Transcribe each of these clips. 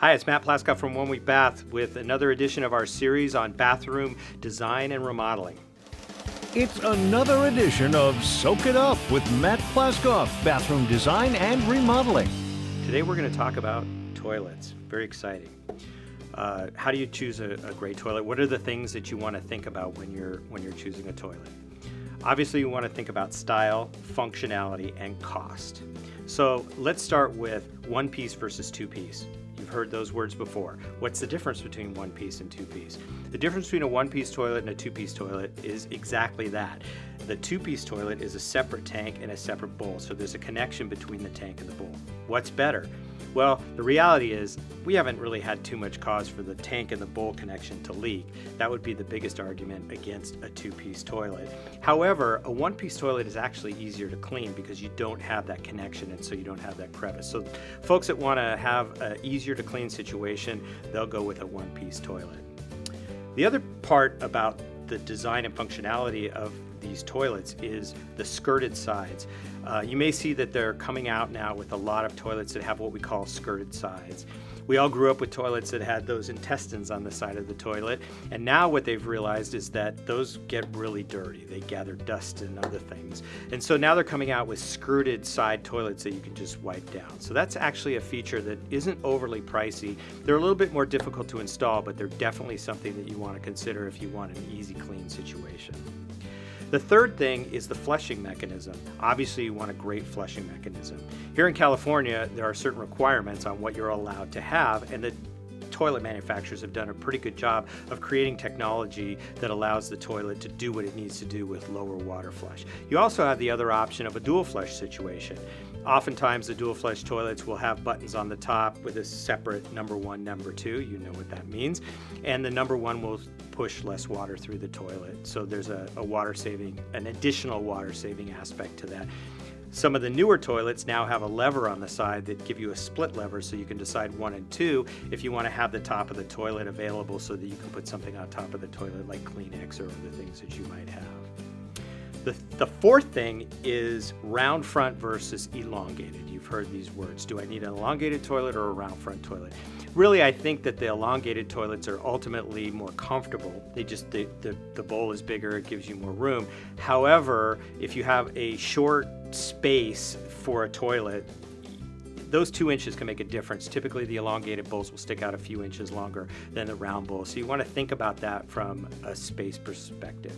Hi, it's Matt Plaskoff from One Week Bath with another edition of our series on bathroom design and remodeling. It's another edition of Soak It Up with Matt Plaskoff, bathroom design and remodeling. Today we're going to talk about toilets. Very exciting. How do you choose a great toilet? What are the things that you want to think about when you're choosing a toilet? Obviously, you want to think about style, functionality, and cost. So let's start with one-piece versus two-piece. You've heard those words before. What's the difference between one piece and two piece? The difference between a one-piece toilet and a two-piece toilet is exactly that. The two-piece toilet is a separate tank and a separate bowl, so there's a connection between the tank and the bowl. What's better? Well, the reality is we haven't really had too much cause for the tank and the bowl connection to leak. That would be the biggest argument against a two-piece toilet. However, a one-piece toilet is actually easier to clean because you don't have that connection and so you don't have that crevice. So folks that want to have an easier to clean situation, they'll go with a one-piece toilet. The other part about the design and functionality of these toilets is the skirted sides. You may see that they're coming out now with a lot of toilets that have what we call skirted sides. We all grew up with toilets that had those intestines on the side of the toilet, and now what they've realized is that those get really dirty. They gather dust and other things. And so now they're coming out with skirted side toilets that you can just wipe down. So that's actually a feature that isn't overly pricey. They're a little bit more difficult to install, but they're definitely something that you want to consider if you want an easy clean situation. The third thing is the flushing mechanism. Obviously, you want a great flushing mechanism. Here in California, there are certain requirements on what you're allowed to have, and the toilet manufacturers have done a pretty good job of creating technology that allows the toilet to do what it needs to do with lower water flush. You also have the other option of a dual flush situation. Oftentimes the dual flush toilets will have buttons on the top with a separate number 1, number 2, you know what that means, and the number 1 will push less water through the toilet. So there's an additional water saving aspect to that. Some of the newer toilets now have a lever on the side that give you a split lever so you can decide 1 and 2 if you want to have the top of the toilet available so that you can put something on top of the toilet like Kleenex or other things that you might have. The fourth thing is round front versus elongated. You've heard these words. Do I need an elongated toilet or a round front toilet? Really, I think that the elongated toilets are ultimately more comfortable. The bowl is bigger, it gives you more room. However, if you have a short space for a toilet, those 2 inches can make a difference. Typically, the elongated bowls will stick out a few inches longer than the round bowl. So you want to think about that from a space perspective.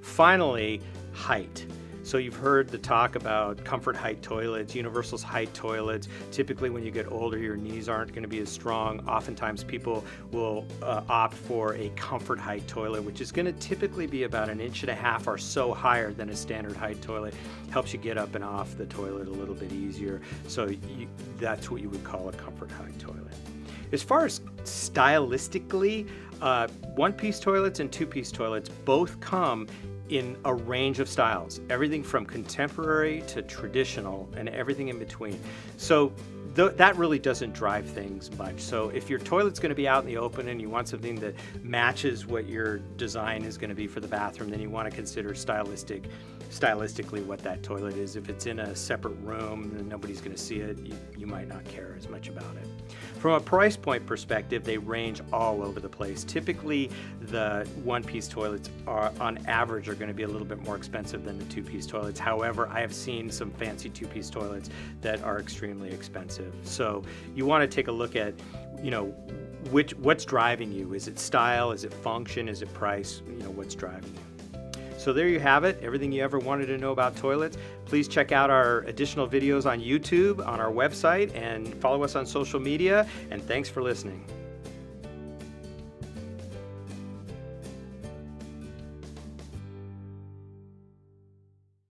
Finally, height. So you've heard the talk about comfort height toilets, universal height toilets. Typically when you get older, your knees aren't going to be as strong. Oftentimes people will opt for a comfort height toilet, which is going to typically be about 1.5 inches or so higher than a standard height toilet. Helps you get up and off the toilet a little bit easier. So that's what you would call a comfort height toilet. As far as stylistically, one-piece toilets and two-piece toilets both come in a range of styles, everything from contemporary to traditional and everything in between. So that really doesn't drive things much. So if your toilet's going to be out in the open and you want something that matches what your design is going to be for the bathroom, then you want to consider stylistically what that toilet is. If it's in a separate room and nobody's going to see it, you might not care as much about it. From a price point perspective, they range all over the place. Typically, the one-piece toilets on average are going to be a little bit more expensive than the two-piece toilets. However, I have seen some fancy two-piece toilets that are extremely expensive. So you want to take a look at, what's driving you. Is it style? Is it function? Is it price? What's driving you? So there you have it, everything you ever wanted to know about toilets. Please check out our additional videos on YouTube, on our website, and follow us on social media. And thanks for listening.